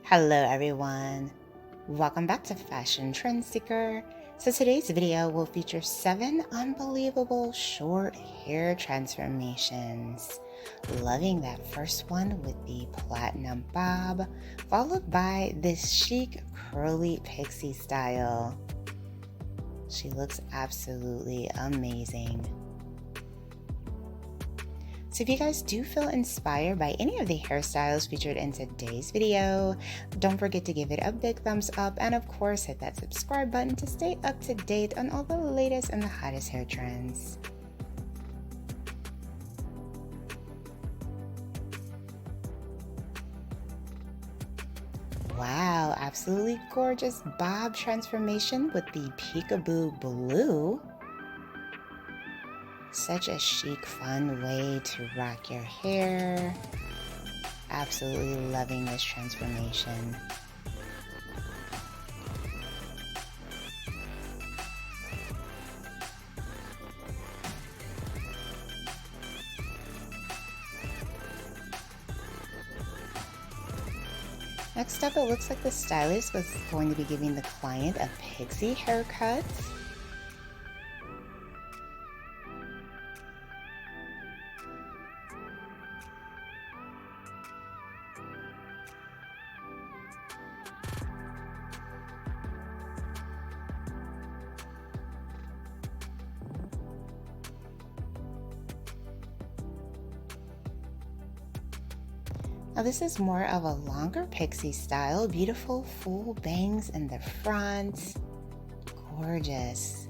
Hello everyone, welcome back to Fashion Trend Seeker. So today's video will feature 7 unbelievable short hair transformations. Loving that first one with the platinum bob, followed by this chic curly pixie style. She looks absolutely amazing. So if you guys do feel inspired by any of the hairstyles featured in today's video, don't forget to give it a big thumbs up and of course hit that subscribe button to stay up to date on all the latest and the hottest hair trends. Wow, absolutely gorgeous bob transformation with the peekaboo blue. Such a chic, fun way to rock your hair. Absolutely loving this transformation. Next up, it looks like the stylist was going to be giving the client a pixie haircut. Now this is more of a longer pixie style, beautiful full bangs in the front, gorgeous.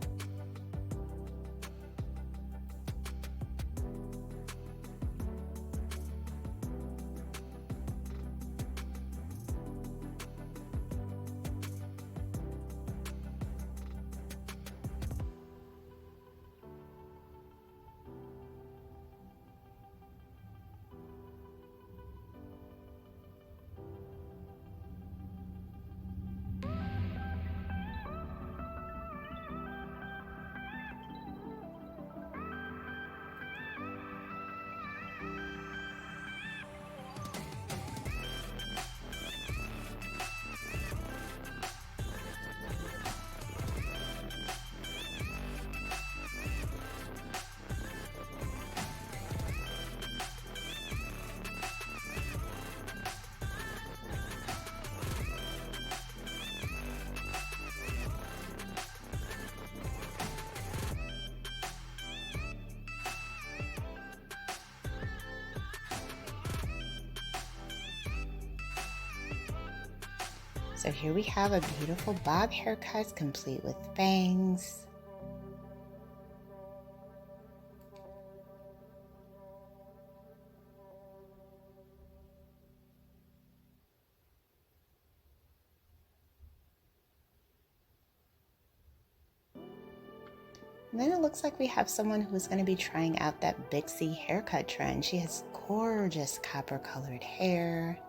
So here we have a beautiful bob haircut complete with bangs. And then it looks like we have someone who's going to be trying out that pixie haircut trend. She has gorgeous copper colored hair.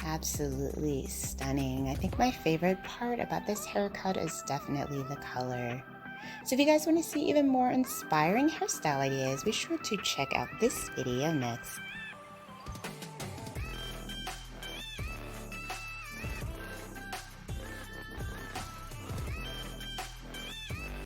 Absolutely stunning. I think my favorite part about this haircut is definitely the color. So if you guys want to see even more inspiring hairstyle ideas, be sure to check out this video next.